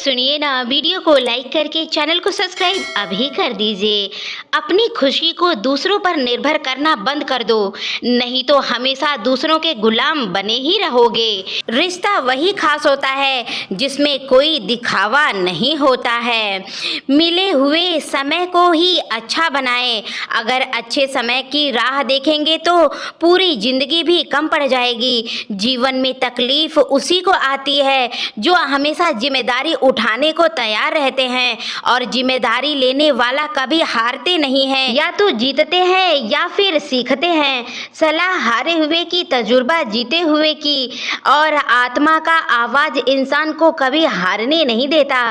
सुनिए ना, वीडियो को लाइक करके चैनल को सब्सक्राइब अभी कर दीजिए। अपनी खुशी को दूसरों पर निर्भर करना बंद कर दो, नहीं तो हमेशा दूसरों के गुलाम बने ही रहोगे। रिश्ता वही खास होता है जिसमें कोई दिखावा नहीं होता है। मिले हुए समय को ही अच्छा बनाएं। अगर अच्छे समय की राह देखेंगे तो पूरी जिंदगी भी कम पड़ जाएगी। जीवन में तकलीफ उसी को आती है जो हमेशा जिम्मेदारी उठाने को तैयार रहते हैं, और जिम्मेदारी लेने वाला कभी हारते नहीं है। या तो जीतते हैं या फिर सीखते हैं। सलाह हारे हुए की, तजुर्बा जीते हुए की, और आत्मा का आवाज इंसान को कभी हारने नहीं देता।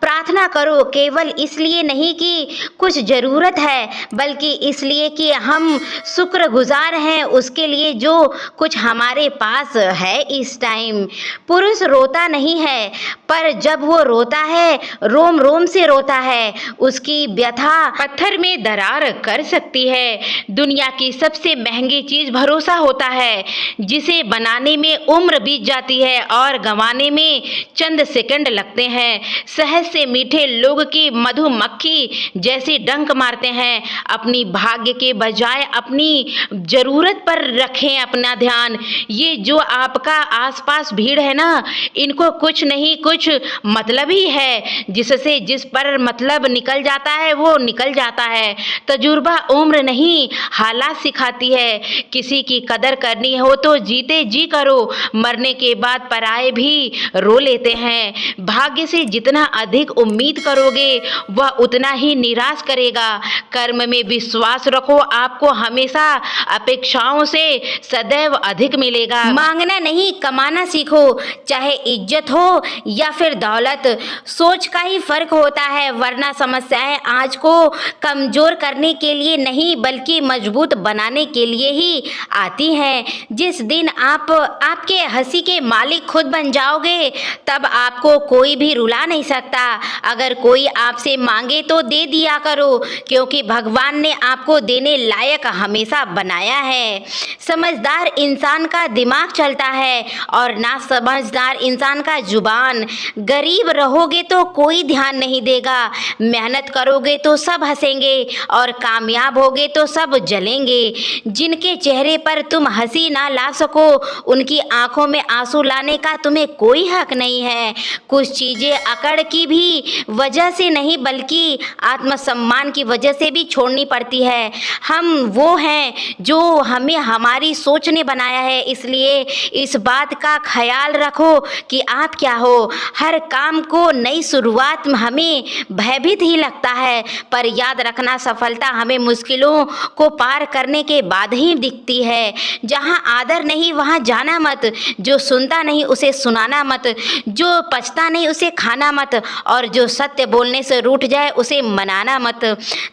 प्रार्थना करो केवल इसलिए नहीं कि कुछ जरूरत है, बल्कि इसलिए कि हम शुक्रगुजार हैं उसके लिए जो कुछ हमारे पास है इस टाइम। पुरुष रोता नहीं है, पर जब वो रोता है रोम रोम से रोता है। उसकी व्यथा पत्थर में दरार कर सकती है। दुनिया की सबसे महंगी चीज भरोसा होता है, जिसे बनाने में उम्र बीत जाती है और गंवाने में चंद सेकंड लगते हैं। शहद से मीठे लोग की मधुमक्खी जैसे डंक मारते हैं। अपनी भाग्य के बजाय अपनी जरूरत पर रखें अपना ध्यान। ये जो आपका आसपास भीड़ है ना, इनको कुछ नहीं कुछ मतलब ही है। जिससे जिस पर मतलब निकल जाता है वो निकल जाता है। तजुर्बा उम्र नहीं हालात सिखाती है। किसी की कदर करनी हो तो जीते जी करो, मरने के बाद पराए भी रो लेते हैं। भाग्य से जितना अधिक उम्मीद करोगे वह उतना ही निराश करेगा। कर्म में विश्वास रखो, आपको हमेशा अपेक्षाओं से सदैव अधिक मिलेगा। मांगना नहीं कमाना सीखो, चाहे इज्जत हो या फिर दौलत। सोच का ही फर्क होता है, वरना समस्याएं आज को कमजोर करने के लिए नहीं बल्कि मजबूत बनाने के लिए ही आती हैं। जिस दिन आप आपके हंसी के मालिक खुद बन जाओगे तब आपको कोई भी रुला नहीं सकता। अगर कोई आपसे मांगे तो दे दिया करो, क्योंकि भगवान ने आपको देने लायक हमेशा बनाया है। समझदार इंसान का दिमाग चलता है और ना समझदार इंसान का जुबान। गरीब रहोगे तो कोई ध्यान नहीं देगा, मेहनत करोगे तो सब हंसेंगे और कामयाब होगे तो सब जलेंगे। जिनके चेहरे पर तुम हंसी ना ला सको उनकी आंखों में आंसू लाने का तुम्हें कोई हक नहीं है। कुछ चीजें अकड़ की भी वजह से नहीं बल्कि आत्मसम्मान की वजह से भी छोड़नी पड़ती है। हम वो हैं जो हमें हमारी सोच ने बनाया है, इसलिए इस बात का ख्याल रखो कि आप क्या हो। हर काम को नई शुरुआत हमें भयभीत ही लगता है, पर याद रखना सफलता हमें मुश्किलों को पार करने के बाद ही दिखती है। जहाँ आदर नहीं वहाँ जाना मत, जो सुनता नहीं उसे सुनाना मत, जो पछता नहीं उसे खाना मत, और जो सत्य बोलने से रूठ जाए उसे मनाना मत।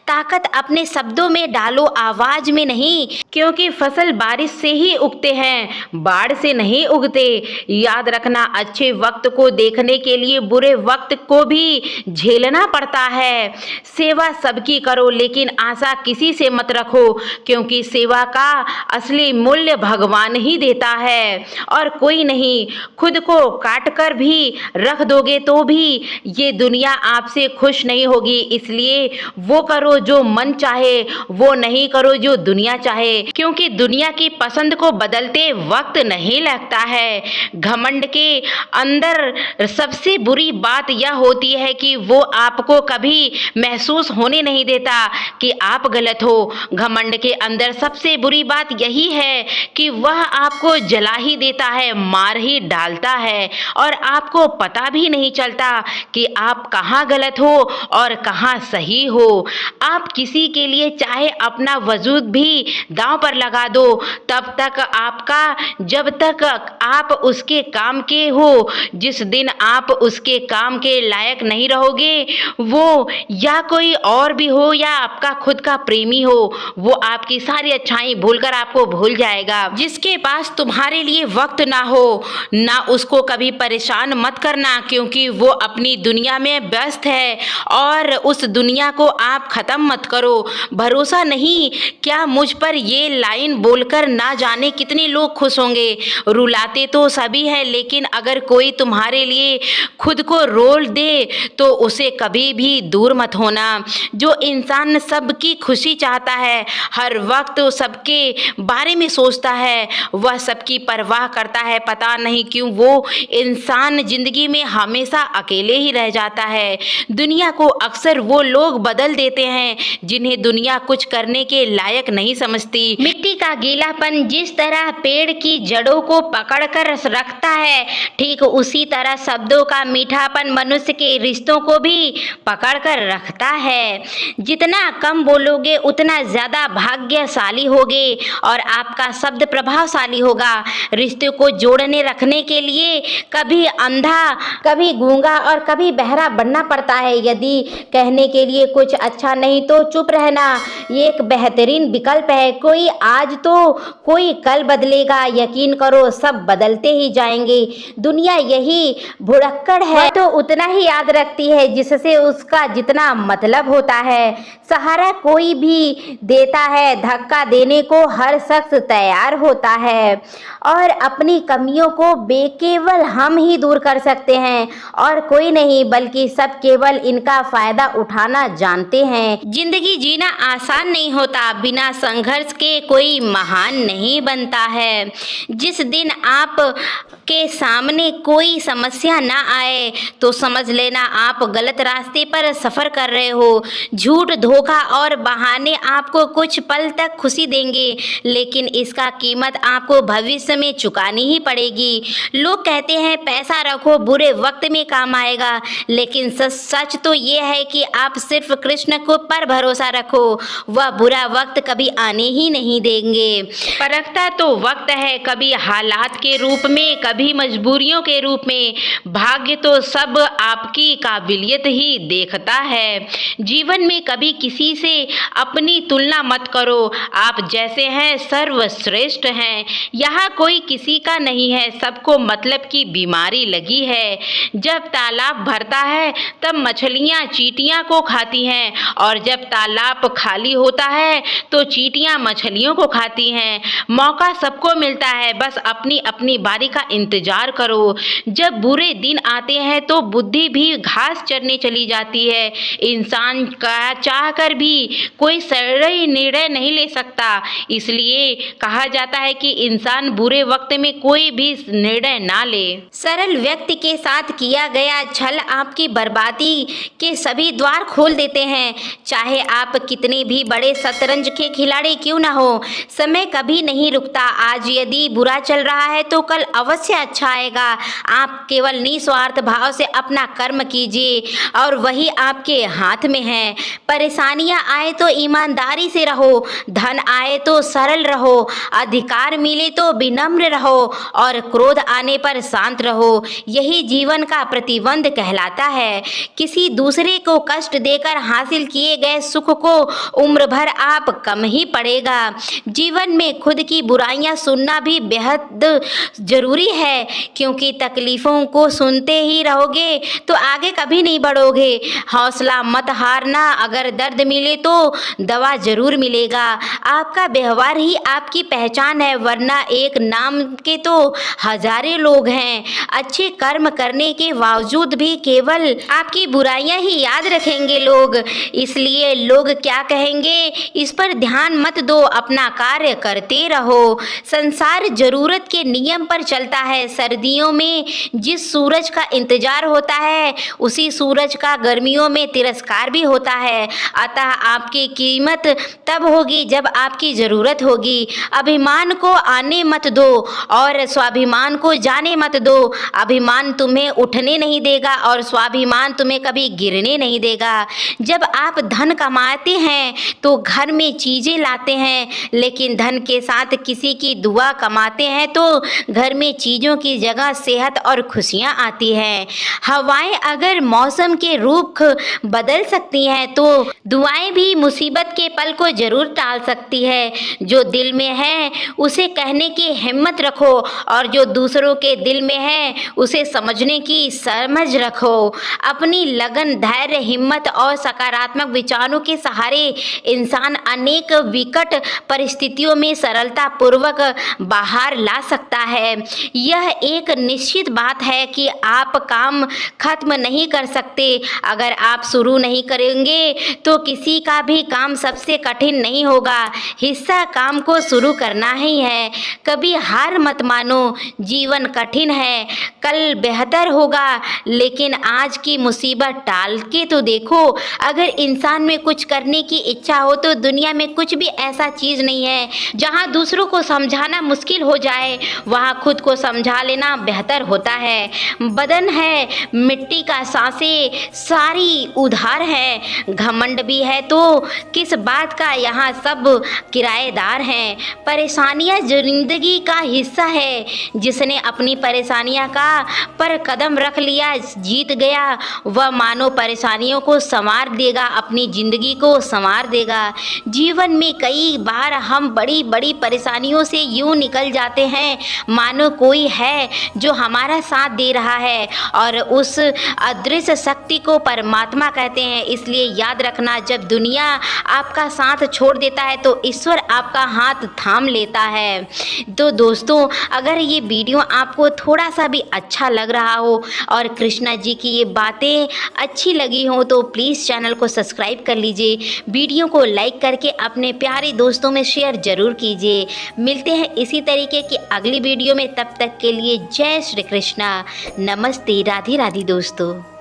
ताकत अपने शब्दों में डालो, आवाज में नहीं, क्योंकि फसल बारिश से ही उगते हैं, बाढ़ से नहीं उगते। याद रखना अच्छे वक्त को देखने के लिए बुरे वक्त को भी झेलना पड़ता है। सेवा सबकी करो लेकिन आशा किसी से मत रखो, क्योंकि सेवा का असली मूल्य भगवान ही देता है और कोई नहीं। खुद को काट कर भी रख दोगे तो भी ये दुनिया आपसे खुश नहीं होगी, इसलिए वो करो जो मन चाहे, वो नहीं करो जो दुनिया चाहे, क्योंकि दुनिया की पसंद को बदलते वक्त नहीं लगता है। घमंड के अंदर सबसे बुरी बात यह होती है कि वो आपको कभी महसूस होने नहीं देता कि आप गलत हो। घमंड के अंदर सबसे बुरी बात यही है कि वह आपको जला ही देता है, मार ही डालता है, और आपको पता भी नहीं चलता कि आप कहाँ गलत हो और कहाँ सही हो। आप किसी के लिए चाहे अपना वजूद भी दांव पर लगा दो, तब तक आपका, जब तक आप उसके काम के हो। जिस दिन आप उसके काम के लायक नहीं रहोगे, वो या कोई और भी हो या आपका खुद का प्रेमी हो, वो आपकी सारी अच्छाई भूलकर आपको भूल जाएगा। जिसके पास तुम्हारे लिए वक्त ना हो ना उसको कभी परेशान मत करना, क्योंकि वो अपनी दुनिया में व्यस्त है और उस दुनिया को आप खत्म मत करो। भरोसा नहीं क्या मुझ पर ये लाइन बोलकर ना जाने कितने लोग खुश होंगे। रुलाते तो सभी हैं, लेकिन अगर कोई तुम्हारे लिए खुद को रोल दे तो उसे कभी भी दूर मत होना। जो इंसान सबकी खुशी चाहता है, हर वक्त सबके बारे में सोचता है, वह सबकी परवाह करता है। पता नहीं क्यों वो इंसान जिंदगी में हमेशा अकेले ही रह जाता है। दुनिया को अक्सर वो लोग बदल देते हैं जिन्हें दुनिया कुछ करने के लायक नहीं समझती। मिट्टी का गीलापन जिस तरह पेड़ की जड़ों को पकड़कर रखता है, ठीक उसी तरह शब्दों का मीठापन मनुष्य के रिश्तों को भी पकड़कर रखता है। जितना कम बोलोगे उतना ज्यादा भाग्यशाली होगे और आपका शब्द प्रभावशाली होगा। रिश्ते को जोड़ने रखने के लिए कभी अंधा, कभी गूंगा और कभी बहरा बनना पड़ता है। यदि कहने के लिए कुछ अच्छा नहीं तो चुप रहना ये एक बेहतरीन विकल्प है। कोई आज तो कोई कल बदलेगा, यकीन करो सब बदलते ही जाएंगे। दुनिया यही भुड़क्कड़ है तो उतना ही याद रखती है जिससे उसका जितना मतलब होता है। सहारा कोई भी देता है, धक्का देने को हर शख्स तैयार होता है और अपनी कमियों को केवल हम ही दूर कर सकते हैं और कोई नहीं, बल्कि सब केवल इनका फायदा उठाना जानते हैं। जिंदगी जीना आसान नहीं होता, बिना संघर्ष के कोई महान नहीं बनता है। जिस दिन आप के सामने कोई समस्या ना आए तो समझ लेना आप गलत रास्ते पर सफर कर रहे हो। झूठ, धोखा और बहाने आपको कुछ पल तक खुशी देंगे, लेकिन इसका कीमत आपको भविष्य में चुकानी ही पड़ेगी। लोग कहते हैं पैसा रखो बुरे वक्त में काम आएगा, लेकिन सच तो ये है कि आप सिर्फ कृष्ण को पर भरोसा रखो, वह बुरा वक्त कभी आने ही नहीं देंगे। परखता तो वक्त है, कभी हालात के रूप में, कभी मजबूरियों के रूप में। भाग्य तो सब आपकी काबिलियत ही देखता है। जीवन में कभी किसी से अपनी तुलना मत करो, आप जैसे हैं सर्वश्रेष्ठ हैं। यहाँ कोई किसी का नहीं है, सबको मतलब की बीमारी लगी है। जब तालाब भरता है तब मछलियाँ चींटियाँ को खाती हैं और जब तालाब खाली होता है तो चींटियाँ मछलियों को खाती हैं। मौका सबको मिलता है, बस अपनी अपनी बारी का इंतजार करो। जब बुरे दिन आते हैं तो बुद्धि भी घास चरने चली जाती है। इंसान का चाहकर भी कोई सही निर्णय नहीं ले सकता, इसलिए कहा जाता है कि इंसान बुरे वक्त में कोई भी निर्णय ना ले। सरल व्यक्ति के साथ किया गया छल आपकी बर्बादी के सभी द्वार खोल देते हैं। चाहे आप कितने भी बड़े शतरंज के खिलाड़ी क्यों ना हो, समय कभी नहीं रुकता। आज यदि बुरा चल रहा है तो कल अवश्य अच्छा आएगा। आप केवल निस्वार्थ भाव से अपना कर्म कीजिए और वही आपके हाथ में है। परेशानियां आए तो ईमानदारी से रहो, धन आए तो सरल रहो, अधिकार मिले तो विनम्र रहो और क्रोध आने पर शांत रहो। यही जीवन का प्रतिबंध कहलाता है। किसी दूसरे को कष्ट देकर हासिल किए गए सुख को उम्र भर आप कम ही पड़ेगा। जीवन में खुद की बुराइयां सुनना भी बेहद जरूरी है, क्योंकि तकलीफों को सुनते ही रहोगे तो आगे कभी नहीं बढ़ोगे। हौसला मत हारना, अगर दर्द मिले तो दवा जरूर मिलेगा। आपका व्यवहार ही आपकी पहचान है, वरना एक नाम के तो हजारों लोग हैं। अच्छे कर्म करने के बावजूद भी केवल आपकी बुराइयां ही याद रखेंगे लोग, इसलिए लोग क्या कहेंगे इस पर ध्यान मत दो, अपना कार्य करते रहो। संसार जरूरत के नियम पर चलता है। सर्दियों में जिस सूरज का इंतजार होता है उसी सूरज का गर्मियों में तिरस्कार भी होता है। अतः आपकी कीमत तब होगी जब आपकी जरूरत होगी। अभिमान को आने मत दो और स्वाभिमान को जाने मत दो। अभिमान तुम्हें उठने नहीं देगा और स्वाभिमान तुम्हें कभी गिरने नहीं देगा। जब आप धन कमाते हैं तो घर में चीजें लाते हैं, लेकिन धन के साथ किसी की दुआ कमाते हैं तो घर में चीजों की जगह सेहत और खुशियां आती हैं। हवाएं अगर मौसम के रुख बदल सकती हैं तो दुआएं भी मुसीबत के पल को जरूर टाल सकती है। जो दिल में है उसे कहने की हिम्मत रखो और जो दूसरों के दिल में है उसे समझने की समझ रखो। अपनी लगन, धैर्य, हिम्मत और सकारात्मक विचारों के सहारे इंसान अनेक विकट परिस्थितियों में सरलता पूर्वक बाहर ला सकता है। यह एक निश्चित बात है कि आप काम काम खत्म नहीं कर सकते। अगर आप शुरू नहीं करेंगे तो किसी का भी काम सबसे कठिन नहीं होगा। हिस्सा काम को शुरू करना ही है। कभी हार मत मानो। जीवन कठिन है, कल बेहतर होगा, लेकिन आज की मुसीबत टाल के तो देखो। अगर इंसान में कुछ करने की इच्छा हो तो दुनिया में कुछ भी ऐसा चीज़ नहीं है जहां दूसरों को समझाना मुश्किल हो जाए, वहां खुद को समझा लेना बेहतर होता है। बदन है मिट्टी का, सांसें सारी उधार है। घमंड भी है तो किस बात का, यहाँ सब किराएदार हैं। परेशानियां जिंदगी का हिस्सा है। जिसने अपनी परेशानियां का पर कदम रख लिया, जीत गया। वह मानो परेशानियों को संवार देगा, अपनी ज़िंदगी को संवार देगा। जीवन में कई बार हम बड़ी बड़ी परेशानियों से यूं निकल जाते हैं मानो कोई है जो हमारा साथ दे रहा है, और उस अदृश्य शक्ति को परमात्मा कहते हैं। इसलिए याद रखना, जब दुनिया आपका साथ छोड़ देता है तो ईश्वर आपका हाथ थाम लेता है। तो दोस्तों, अगर ये वीडियो आपको थोड़ा सा भी अच्छा लग रहा हो और कृष्णा जी की ये बातें अच्छी लगी हो तो प्लीज़ चैनल को सब्सक्राइब कर लीजिए। वीडियो को लाइक करके अपने प्यारे दोस्तों में शेयर ज़रूर कीजिए। मिलते हैं इसी तरीके की अगली वीडियो में, तब तक के लिए जय श्री कृष्णा। नमस्ते, राधे राधे दोस्तों।